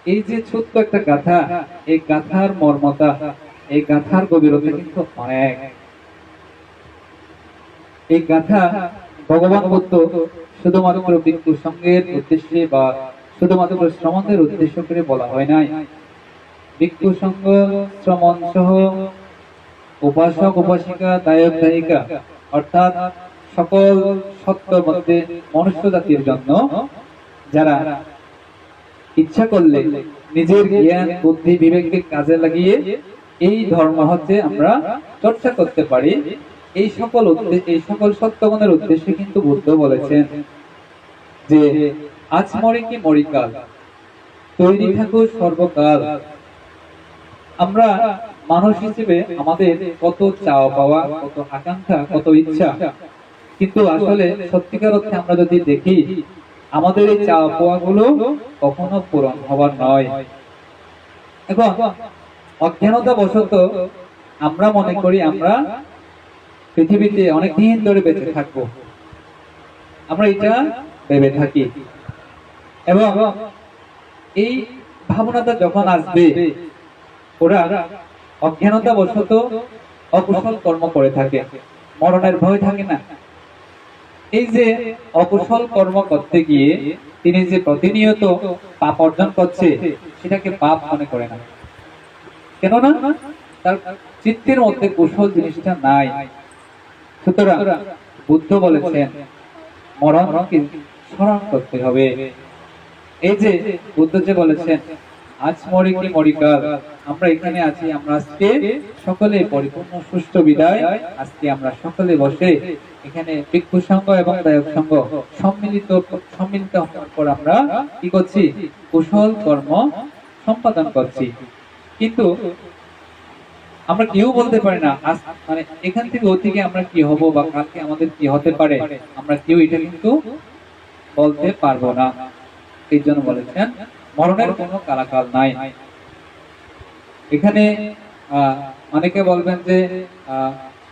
এই যে ছোট্ট একটা গাথা, এই গাথার মর্মতা, এই গাথার গভীরতা কিন্তু অনেক। এই গাথা ভগবান বুদ্ধ শুধুমাত্র ভিক্ষু সঙ্গের উদ্দেশ্যে বা শুধুমাত্র শ্রমণের উদ্দেশ্য করে বলা হয় নাই। ভিক্ষু সঙ্গ, শ্রমণ সহ উপাসক উপাসিকা, দায়ক দায়িকা অর্থাৎ সকল সত্যের মধ্যে মনুষ্য জাতির জন্য, যারা ইচ্ছা করলে নিজের জ্ঞান বুদ্ধি বিবেককে কাজে লাগিয়ে এই ধর্ম হচ্ছে আমরা চর্চা করতে পারি, এই সকল সত্যগুণের উদ্দেশ্যে কিন্তু বুদ্ধ বলেছেন যে আজ মরে কি মরিকাল, তৈরি থাকুক সর্বকাল। আমরা মানুষ হিসেবে আমাদের কত চাওয়া পাওয়া, কত আকাঙ্ক্ষা, কত ইচ্ছা, কিন্তু আসলে সত্যিকার অর্থে আমরা যদি দেখি আমাদের এই চাওয়া পাওয়া গুলো কখনো পূরণ হবার নয়। এখন অজ্ঞানতা বশত আমরা মনে করি আমরা পৃথিবীতে অনেক দিন ধরে বেঁচে থাকবো, আমরা এটা ভেবে থাকি। এবং এই ভাবনাটা যখন আসবে, ওরা অজ্ঞানতা বশত অকুশল কর্ম করে থাকে, মরণের ভয় থাকে না। এই যে অকুশল কর্ম করতে গিয়ে তিনি যে প্রতিনিয়ত পাপ অর্জন করছে, সেটাকে পাপ মনে করে না। কেননা তার চিত্তের মধ্যে কুশল জিনিসটা নাই। সুতরাং বুদ্ধ বলেছেন মরণকে স্মরণ করতে হবে। এই যে বুদ্ধ যে বলেছেন আজ মরি কি মরিকাল, আমরা এখানে আছি, আমরা আজকে সকলে পরিপূর্ণ সুষ্ঠু বিদায়, আজকে আমরা সকলে বসে এখানে ভিক্ষু সংঘ এবং দায়ক সংঘ সম্মিলিত হওয়ার পর আমরা কি করছি, কুশল কর্ম সম্পাদন করছি। কিন্তু আমরা কেউ বলতে পারি না মানে এখান থেকে ও থেকে আমরা কি হব বা কালকে আমাদের কি হতে পারে, আমরা কেউ এটা কিন্তু বলতে পারবো না। এই জন্য বলেছেন মরণের কোনো কালাকাল নাই। এখানে অনেকে বলবেন যে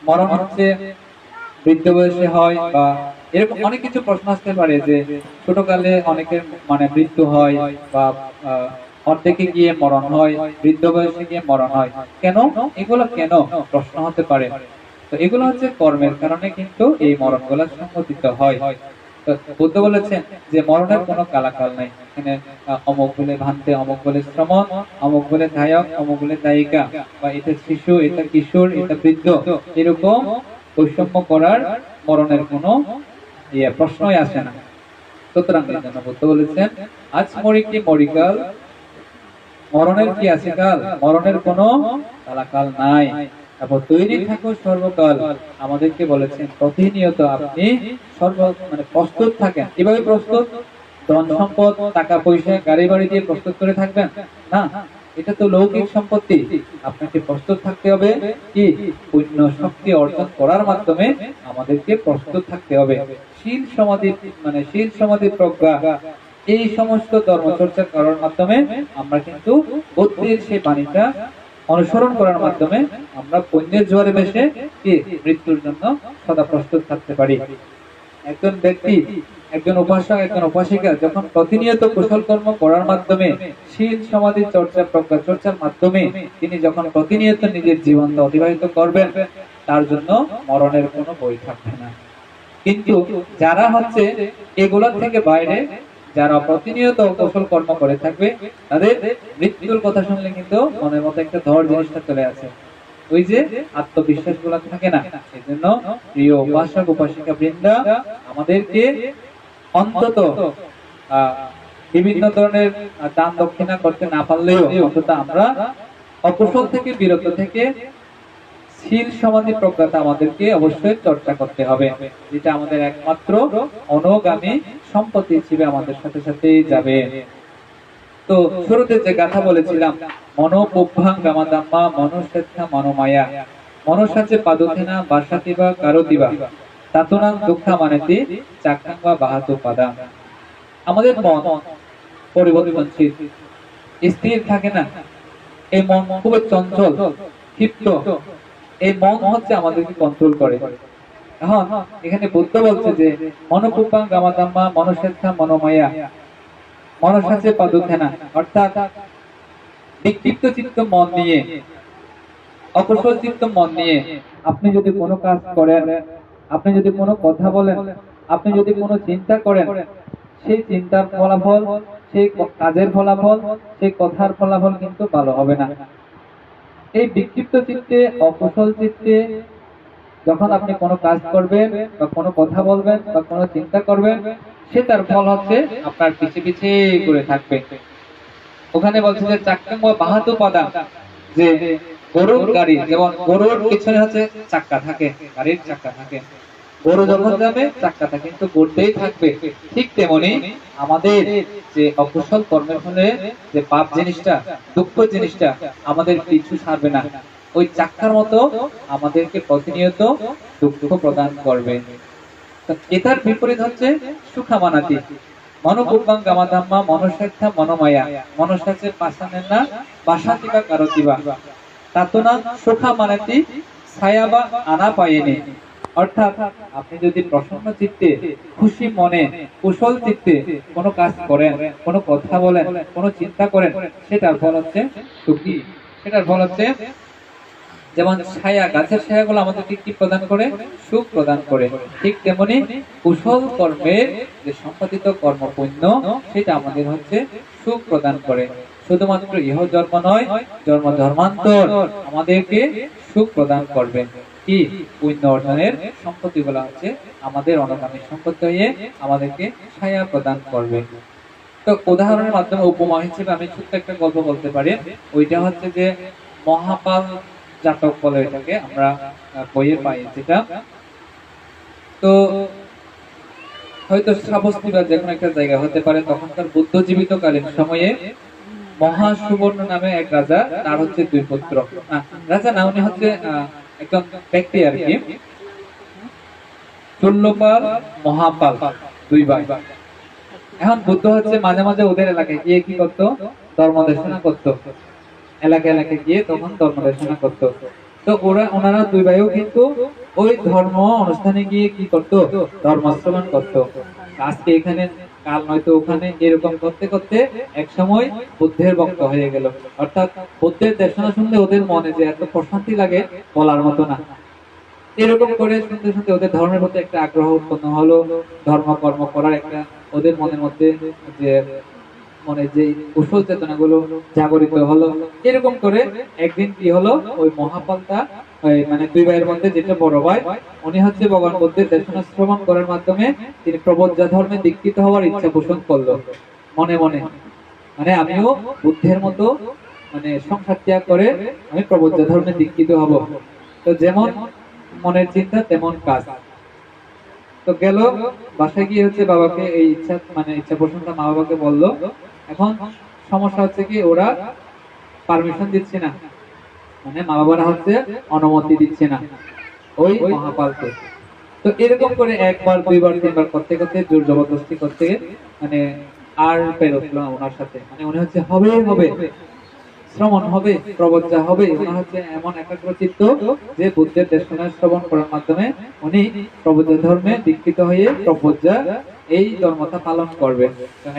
মরণ হচ্ছে বৃদ্ধ বয়সে হয়, বা এরকম অনেক কিছু প্রশ্ন আসতে পারে যে ছোটকালে অনেকের মানে মৃত্যু হয়, বা অর্ধেকে গিয়ে মরণ হয়, বৃদ্ধ বয়সে গিয়ে মরণ হয়। কেন এগুলো কেন প্রশ্ন হতে পারে। তো এগুলো হচ্ছে কর্মের কারণে কিন্তু এই মরণ গুলা সংঘটিত হয়। বুদ্ধ বলেছেন যে মরণের কোনো কালাকাল নাই। এখানে অমুক বলে ভান্তে, অমুক বলে শ্রমণ, অমুক বলে দায়ক, অমুক বলে দায়িকা, বা এটা শিশু, এটা কিশোর, এটা বৃদ্ধ, এরকম বৈষম্য করার মরণের কোনো প্রশ্নই আসে না। সুতরাং এই জন্য বুদ্ধ বলেছেন আজ মরি কি মরিকাল, মরণের কি আছে কাল, মরণের কোনো কালাকাল নাই। তারপর তৈরি থাকো সর্বকাল, আমাদেরকে বলেছেন প্রতিনিয়ত আপনি মানে প্রস্তুত থাকেন। কিভাবে প্রস্তুত? ধন সম্পদ, টাকা পয়সা, গাড়ি বাড়ি দিয়ে প্রস্তুত করে থাকবেন না, এটা তো লৌকিক সম্পত্তি। আপনাকে প্রস্তুত থাকতে হবে কি, পুণ্য শক্তি অর্জন করার মাধ্যমে আমাদেরকে প্রস্তুত থাকতে হবে। শীল সমাধি প্রজ্ঞা, এই সমস্ত ধর্মচর্চা করার মাধ্যমে আমরা কিন্তু বুদ্ধির সেই বাণীটা অনুসরণ করার মাধ্যমে আমরা পুণ্যের জোয়ারে ভেসে কি মৃত্যুর জন্য সদা প্রস্তুত থাকতে পারি। একজন ব্যক্তি, একজন উপাসক, একজন উপাসিকা যখন প্রতিনিয়ত কুশল কর্ম করার মাধ্যমে, শীল সমাধি চর্চা প্রজ্ঞা চর্চার মাধ্যমে তিনি যখন প্রতিনিয়ত নিজের জীবনটা অতিবাহিত করবেন, তার জন্য মরণের কোনো ভয় থাকবে না। কিন্তু যারা হচ্ছে এগুলোর থেকে বাইরে, যারা প্রতিনিয়ত কুশল কর্ম করে থাকবে, তাদের মৃত্যুর কথা শুনলে কিন্তু মনের মধ্যে একটা ধর জিনিসটা চলে আসে, ওই যে আত্মবিশ্বাস গুলা থাকে না। সেই জন্য প্রিয় উপাসক উপাসিকা বৃন্দা, আমাদেরকে অন্তত বিভিন্ন ধরনের দান দক্ষিণা করতে না পারলেও অন্তত আমরা অকুশল থেকে বিরত থেকে শীল সমাধি প্রজ্ঞাটা আমাদেরকে অবশ্যই চর্চা করতে হবে, যেটা আমাদের একমাত্র অনুগামী সম্পত্তি হিসেবে আমাদের সাথে সাথে যাবে। তো শুরুতে যে গাথা বলেছিলাম, মনোপুভ্যাং গামাদাম্মা মনুষ্যেত্থা মনোমায়া, মনুষ্যাচে পাদুথেনা বাসাতিবা কারতিবা তাতুনাং দুঃখা মানেতি চাক্ষাঙ্গা বাহাতু পাদা। আমাদের মন পরিবর্তনশীল, স্থির থাকে না। এই মন খুবই চঞ্চল, ক্ষিপ্ত। এই মন হচ্ছে আমাদেরকে কন্ট্রোল করে। এখন এখানে বুদ্ধ বলছে যে মনোপুভ্যাং গামাদাম্মা মনুষ্যেত্থা মনোমায়া, মনসাচে পাদুথেনা, অর্থাৎ বিক্ষিপ্ত চিত্ত মন নিয়ে, অকুশল চিত্ত মন নিয়ে আপনি যদি কোনো কাজ করেন, আপনি যদি কোনো কথা বলেন, আপনি যদি কোনো চিন্তা করেন, সেই চিন্তার ফলাফল, সেই কাজের ফলাফল, সেই কথার ফলাফল কিন্তু ভালো হবে না। এই বিক্ষিপ্ত চিত্তে, অকুশল চিত্তে যখন আপনি কোনো কাজ করবেন বা কোনো কথা বলবেন বা কোনো চিন্তা করবেন, সেটার ফল হচ্ছে আপনার পিছে পিছে করে থাকবে। ওখানে বলছে যে চাক্কাম বাহাতু পাদা, যে গরুর গাড়ি, যেমন গরুর পিছনে হচ্ছে চাক্কা থাকে, গাড়ির চাক্কা থাকে, গরু যখন যাবে চাক্কা থাকে কিন্তু ঘুরতেই থাকবে। ঠিক তেমনি আমাদের যে অকুশল কর্মের ফলে যে পাপ জিনিসটা, দুঃখ জিনিসটা আমাদের পিছু ছাড়বে না, ওই চাক্কার মতো আমাদেরকে প্রতিনিয়ত দুঃখ প্রদান করবে। এটার বিপরীত হচ্ছে সুখামানাতি, মনোপুব্বাং গামাধাম্মা মনসার্থা মনোমায়া, মনসাচের পাশানের না বাসাতিবা কারতিবা তাতনা সুখামানাতি ছায়াবা আনা পায়েনি। অর্থাৎ আপনি যদি প্রসন্ন চিত্তে, খুশি মনে, কুশল চিত্তে কোনো কাজ করেন, কোনো কথা বলেন, কোনো চিন্তা করেন, সেটার ফল হচ্ছে সুখী। সেটার ফল হচ্ছে যেমন ছায়া, গাছের ছায়াগুলো আমাদেরকে কি প্রদান করে? সুখ প্রদান করে। ঠিক তেমনি কুশল কর্মের যে সম্পাদিত কর্ম পুণ্য, সেটা আমাদের হচ্ছে সুখ প্রদান করে। শুধুমাত্র ইহ জন্ম নয়, জন্ম ধর্মান্তর আমাদেরকে সুখ প্রদান করবে। কি পুণ্য অর্জনের সম্পত্তি গুলা হচ্ছে আমাদের অনাগামী সম্পত্তি হয়ে আমাদেরকে ছায়া প্রদান করবে। তো উদাহরণের মাধ্যমে উপমা হিসেবে আমি ছোট্ট একটা গল্প বলতে পারি। ওইটা হচ্ছে যে মহাপাল জাতক বলে এটাকে, আমরা বইয়ে পাই যেটা। তো হয়তো শ্রাবস্তী বা যে কোনো একটা জায়গা হতে পারে, তখনকার বুদ্ধ জীবিতকালীন সময়ে মহাসুবর্ণ নামে এক রাজা, তার হচ্ছে দুই পুত্র। রাজা না, উনি হচ্ছে একজন ব্যক্তি আর কি, চুল্লপাল, মহাপাল, দুই ভাই। এখন বুদ্ধ হচ্ছে মাঝে মাঝে ওদের এলাকায় গিয়ে কি করতো? ধর্ম দেশনা করতো, এলাকায় এলাকায় গিয়ে তখন ধর্ম দেশনা করতো। তো ওনারা দুই ভাইও কিন্তু ওই ধর্ম অনুষ্ঠানে গিয়ে কি করতো? ধর্ম শ্রবণ করতো। আজকে এখানে, কাল নয়তো ওখানে, এরকম করতে করতে এক সময় বুদ্ধের ভক্ত হয়ে গেল। অর্থাৎ বুদ্ধের দেশনা শুনলে ওদের মনে যে এত প্রশান্তি লাগে বলার মতো না। এরকম করে শুনতে শুনতে ওদের ধর্মের প্রতি একটা আগ্রহ উৎপন্ন হলো, ধর্ম কর্ম করার একটা ওদের মনের মধ্যে যে মনে যে কুশল চেতনা গুলো জাগরিত হলো। এরকম করে একদিন কি হলো, ওই মহাপালটা মানে দুই ভাইয়ের মধ্যে যেটা বড় ভাই, উনি হচ্ছে ভগবান বুদ্ধের দেশনা শ্রবণ করার মাধ্যমে তিনি প্রবোজ্জা ধর্মে দীক্ষিত হওয়ার ইচ্ছা পোষণ করলো মনে মনে। মানে আমিও বুদ্ধের মতো মানে সংসার ত্যাগ করে আমি প্রবোজ্জা ধর্মে দীক্ষিত হব। তো যেমন মনের চিন্তা তেমন কাজ। তো গেল বাসায় গিয়ে হচ্ছে বাবাকে এই ইচ্ছা মানে ইচ্ছা পোষণটা মা বাবাকে বললো। এখন সমস্যা হচ্ছে কি, ওরা পারমিশন দিচ্ছে না, মানে মা বাবারা হচ্ছে অনুমতি দিচ্ছে না ওই মহাপালকে। তো এরকম করে একবার দুইবার তিনবার করতে করতে জোর জবরদস্তি করতে মানে আর পেরোছিল না ওনার সাথে। মানে উনি হচ্ছে হবে হবে শ্রবণ হবে, প্রবজ্জা হবে। ওনার হচ্ছে এমন একাগ্রচিত্ত যে বুদ্ধের দেশনা শ্রবণ করার মাধ্যমে উনি প্রবজ্জা ধর্মে দীক্ষিত হয়ে প্রবজ্জা এই ধর্মটা পালন করবে।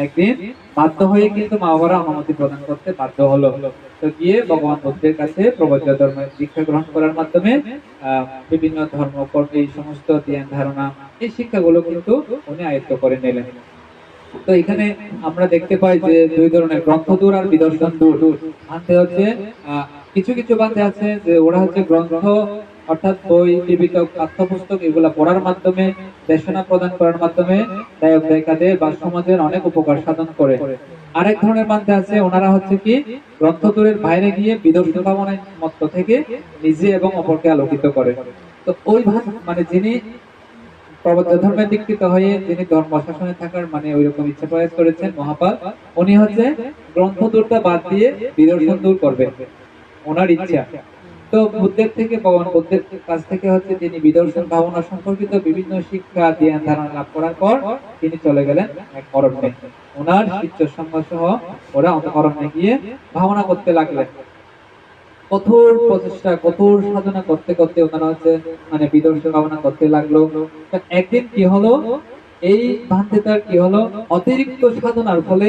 একদিন বাধ্য হয়ে কিন্তু মা বাবারা অনুমতি প্রদান করতে বাধ্য হলো। তো গিয়ে ভগবান বুদ্ধের কাছে প্রবজ্জা ধর্মের দীক্ষা গ্রহণ করার মাধ্যমে বিভিন্ন ধর্ম এই সমস্ত জ্ঞান ধারণা, এই শিক্ষাগুলো কিন্তু উনি আয়ত্ত করে নিলেন। তো এখানে আমরা দেখতে পাই যে দুই ধরনের গ্রন্থ দূর আর বিদর্শন দূর। ভান্তে হচ্ছে কিছু কিছু ভান্তে আছে যে ওরা হচ্ছে গ্রন্থ অর্থাৎ বই, জীবিত পাঠ্যপুস্তক এগুলা পড়ার মাধ্যমে, দেশনা প্রদান করার মাধ্যমে দায়ক দায়িকাদের বা সমাজের অনেক উপকার সাধন করে। আরেক ধরনের ভান্তে আছে, ওনারা হচ্ছে কি গ্রন্থ দূরের বাইরে গিয়ে বিদর্শন ভাবনায় মত্ত থেকে নিজে এবং অপরকে আলোকিত করে। তো ওই মানে যিনি প্রবজ্জা ধর্মে দীক্ষিত হয়ে যিনি ধর্ম শাসনে থাকার মানে ওইরকম ইচ্ছা প্রকাশ করেছেন মহাপাল, উনি হচ্ছে গ্রন্থ দূরটা বাদ দিয়ে বিদর্শন দূর করবে, ওনার ইচ্ছা। তো বুদ্ধের থেকে, ভগবান বুদ্ধের কাছ থেকে হচ্ছে তিনি বিদর্শন ভাবনা সম্পর্কিত বিভিন্ন শিক্ষা জ্ঞান ধারণা লাভ করার পর তিনি চলে গেলেন এক অরণ্যে। ওনার শিষ্য সঙ্গ সহ ওরা অরণ্যে গিয়ে ভাবনা করতে লাগলেন। কঠোর প্রচেষ্টা, কঠোর সাধনা করতে করতে ওনারা হচ্ছে মানে বিদর্শন ভাবনা করতে লাগলো। একদিন কি হলো, এই ভ্রান্তি তার কি হলো, অতিরিক্ত সাধনার ফলে